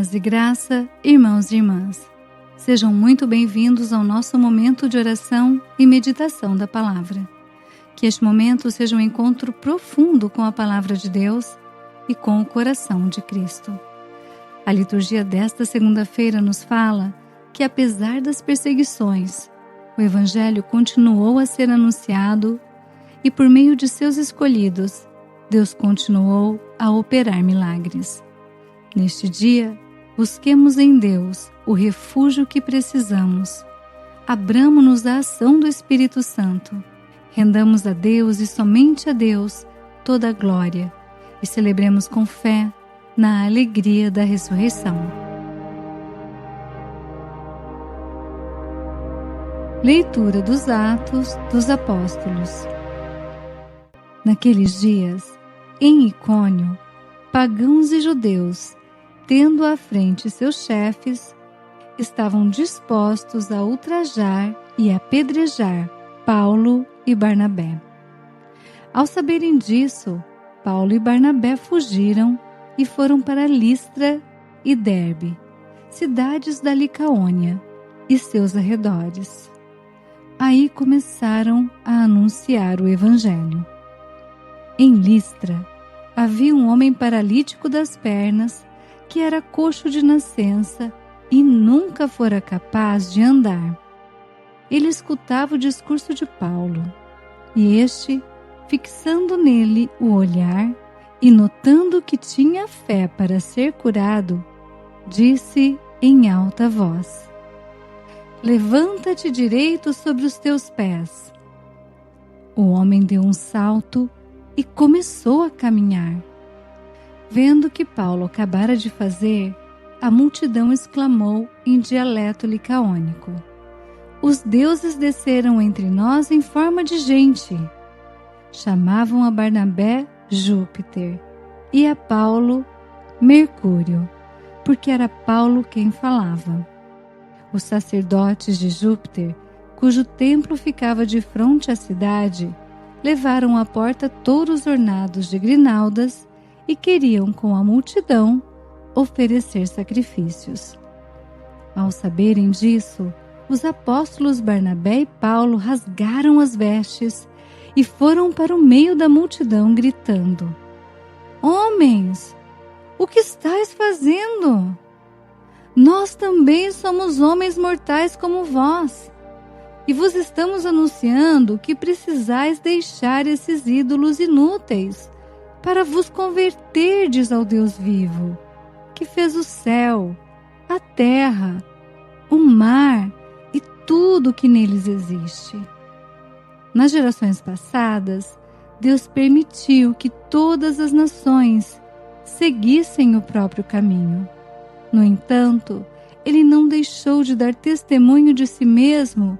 Paz e graça, irmãos e irmãs. Sejam muito bem-vindos ao nosso momento de oração e meditação da Palavra. Que este momento seja um encontro profundo com a Palavra de Deus e com o coração de Cristo. A liturgia desta segunda-feira nos fala que, apesar das perseguições, o Evangelho continuou a ser anunciado e, por meio de seus escolhidos, Deus continuou a operar milagres. Neste dia, busquemos em Deus o refúgio que precisamos. Abramo-nos à ação do Espírito Santo. Rendamos a Deus e somente a Deus toda a glória e celebremos com fé na alegria da ressurreição. Leitura dos Atos dos Apóstolos. Naqueles dias, em Icônio, pagãos e judeus, tendo à frente seus chefes, estavam dispostos a ultrajar e apedrejar Paulo e Barnabé. Ao saberem disso, Paulo e Barnabé fugiram e foram para Listra e Derbe, cidades da Licaônia e seus arredores. Aí começaram a anunciar o Evangelho. Em Listra, havia um homem paralítico das pernas, que era coxo de nascença e nunca fora capaz de andar. Ele escutava o discurso de Paulo, e este, fixando nele o olhar e notando que tinha fé para ser curado, disse em alta voz: "Levanta-te direito sobre os teus pés." O homem deu um salto e começou a caminhar. Vendo o que Paulo acabara de fazer, a multidão exclamou em dialeto licaônico: "Os deuses desceram entre nós em forma de gente." Chamavam a Barnabé Júpiter e a Paulo Mercúrio, porque era Paulo quem falava. Os sacerdotes de Júpiter, cujo templo ficava de frente à cidade, levaram à porta touros ornados de grinaldas e queriam, com a multidão, oferecer sacrifícios. Ao saberem disso, os apóstolos Barnabé e Paulo rasgaram as vestes e foram para o meio da multidão gritando: "Homens, o que estáis fazendo? Nós também somos homens mortais como vós, e vos estamos anunciando que precisais deixar esses ídolos inúteis para vos converterdes ao Deus vivo, que fez o céu, a terra, o mar e tudo o que neles existe." Nas gerações passadas, Deus permitiu que todas as nações seguissem o próprio caminho. No entanto, Ele não deixou de dar testemunho de si mesmo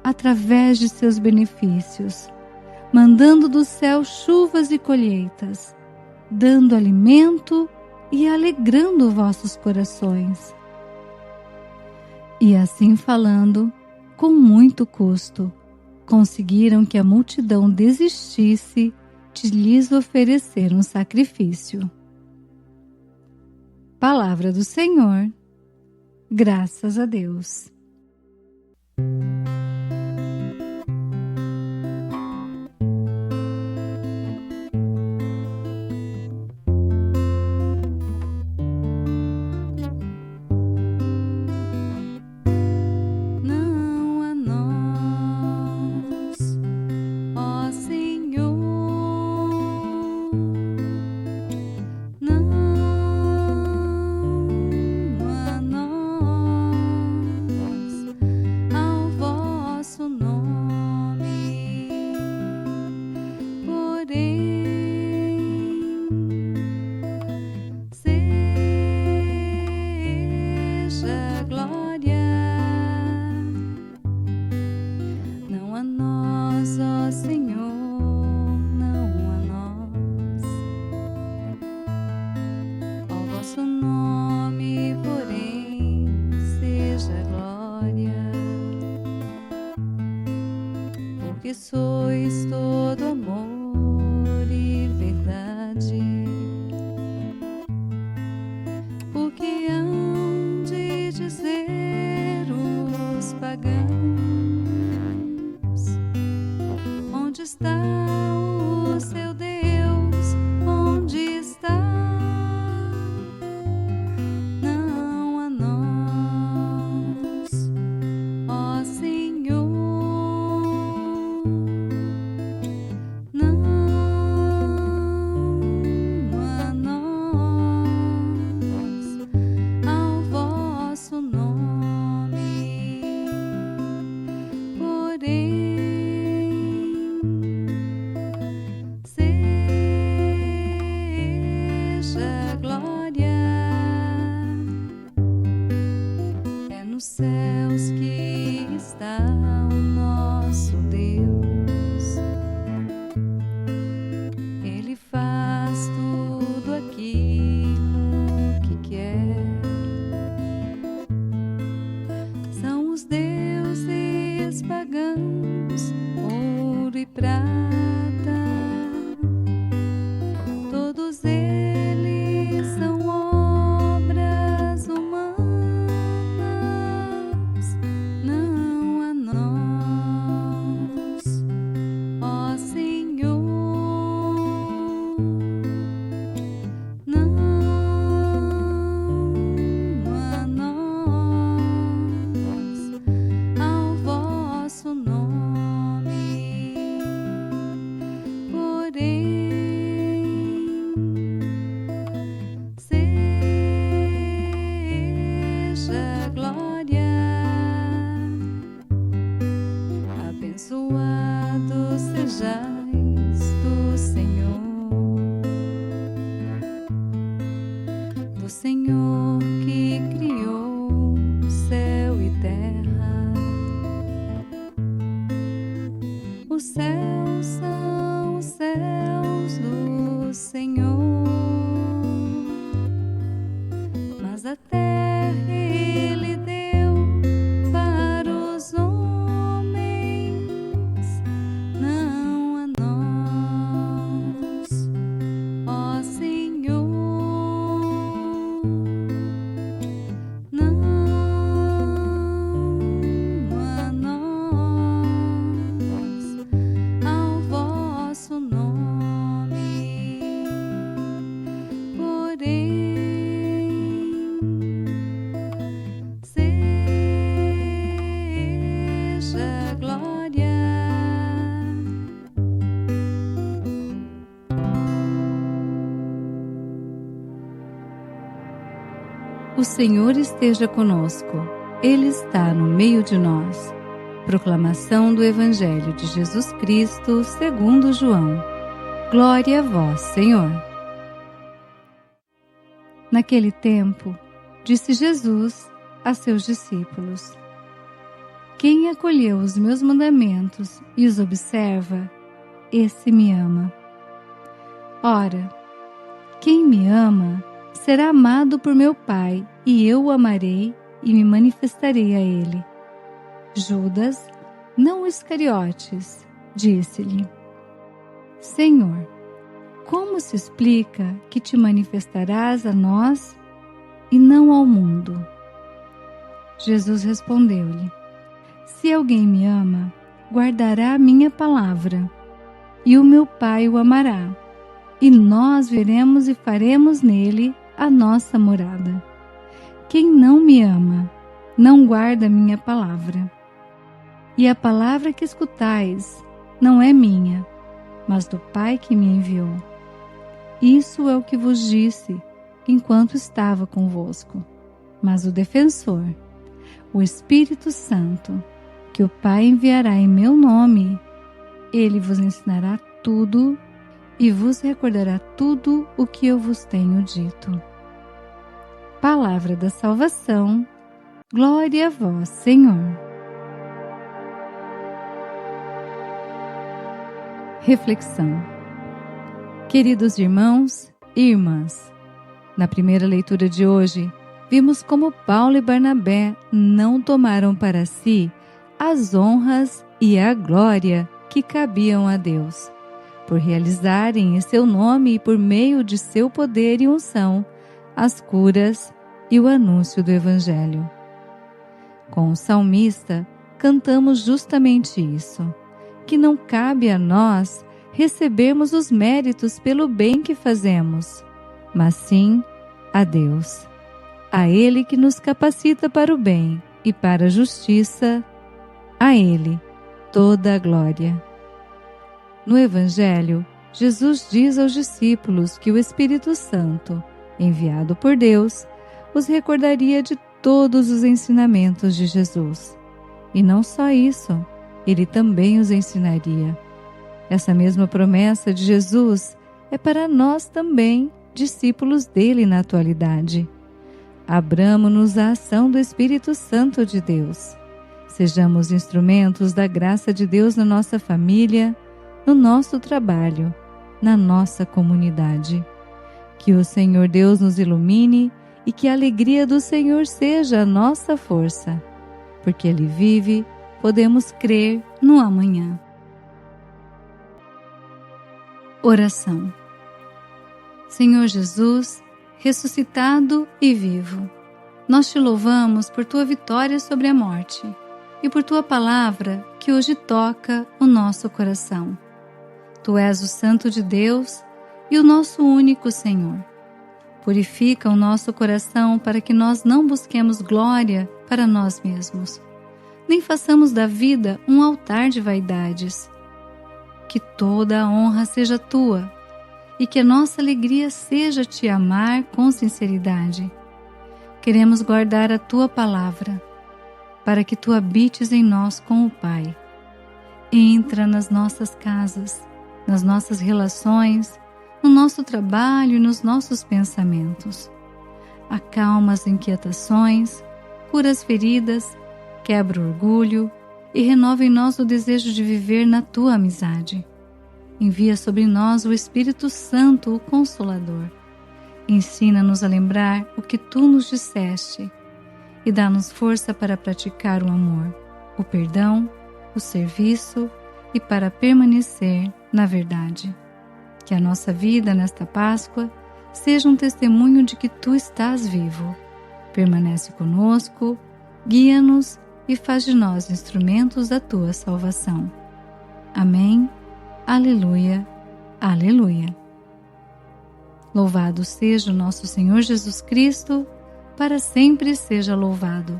através de seus benefícios, mandando do céu chuvas e colheitas, dando alimento e alegrando vossos corações. E assim falando, com muito custo, conseguiram que a multidão desistisse de lhes oferecer um sacrifício. Palavra do Senhor. Graças a Deus. Ao Senhor esteja conosco. Ele está no meio de nós. Proclamação do Evangelho de Jesus Cristo segundo João. Glória a vós, Senhor. Naquele tempo, disse Jesus a seus discípulos: Quem acolheu os meus mandamentos e os observa, esse me ama. Ora, quem me ama será amado por meu Pai, e eu o amarei e me manifestarei a ele. Judas, não Iscariotes, disse-lhe: Senhor, como se explica que te manifestarás a nós e não ao mundo? Jesus respondeu-lhe: Se alguém me ama, guardará a minha palavra, e o meu Pai o amará, e nós veremos e faremos nele a nossa morada. Quem não me ama, não guarda a minha palavra. E a palavra que escutais não é minha, mas do Pai que me enviou. Isso é o que vos disse enquanto estava convosco. Mas o Defensor, o Espírito Santo, que o Pai enviará em meu nome, ele vos ensinará tudo e vos recordará tudo o que eu vos tenho dito. Palavra da salvação. Glória a vós, Senhor. Reflexão. Queridos irmãos e irmãs, na primeira leitura de hoje, vimos como Paulo e Barnabé não tomaram para si as honras e a glória que cabiam a Deus, por realizarem em seu nome e por meio de seu poder e unção as curas e o anúncio do Evangelho. Com o salmista, cantamos justamente isso, que não cabe a nós recebermos os méritos pelo bem que fazemos, mas sim a Deus, a Ele que nos capacita para o bem e para a justiça, a Ele toda a glória. No Evangelho, Jesus diz aos discípulos que o Espírito Santo, enviado por Deus, os recordaria de todos os ensinamentos de Jesus. E não só isso, ele também os ensinaria. Essa mesma promessa de Jesus é para nós também, discípulos dele na atualidade. Abramo-nos à ação do Espírito Santo de Deus. Sejamos instrumentos da graça de Deus na nossa família, no nosso trabalho, na nossa comunidade. Que o Senhor Deus nos ilumine e que a alegria do Senhor seja a nossa força. Porque Ele vive, podemos crer no amanhã. Oração. Senhor Jesus, ressuscitado e vivo, nós te louvamos por tua vitória sobre a morte e por tua palavra que hoje toca o nosso coração. Tu és o Santo de Deus e o nosso único Senhor. Purifica o nosso coração para que nós não busquemos glória para nós mesmos, nem façamos da vida um altar de vaidades. Que toda a honra seja tua e que a nossa alegria seja te amar com sinceridade. Queremos guardar a tua palavra, para que tu habites em nós com o Pai. Entra nas nossas casas, nas nossas relações, no nosso trabalho e nos nossos pensamentos. Acalma as inquietações, cura as feridas, quebra o orgulho e renova em nós o desejo de viver na tua amizade. Envia sobre nós o Espírito Santo, o Consolador. Ensina-nos a lembrar o que tu nos disseste e dá-nos força para praticar o amor, o perdão, o serviço e para permanecer na verdade. Que a nossa vida nesta Páscoa seja um testemunho de que tu estás vivo. Permanece conosco, guia-nos e faz de nós instrumentos da tua salvação. Amém. Aleluia. Aleluia. Louvado seja o nosso Senhor Jesus Cristo, para sempre seja louvado.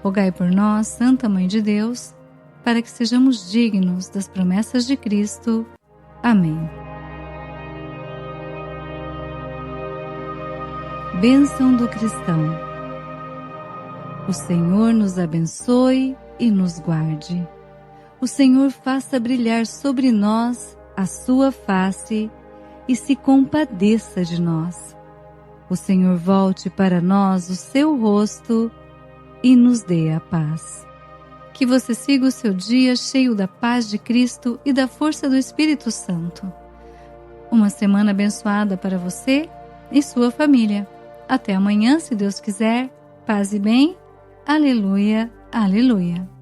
Rogai por nós, Santa Mãe de Deus, para que sejamos dignos das promessas de Cristo. Amém. Bênção do cristão. O Senhor nos abençoe e nos guarde. O Senhor faça brilhar sobre nós a sua face e se compadeça de nós. O Senhor volte para nós o seu rosto e nos dê a paz. Que você siga o seu dia cheio da paz de Cristo e da força do Espírito Santo. Uma semana abençoada para você e sua família. Até amanhã, se Deus quiser. Paz e bem. Aleluia, aleluia.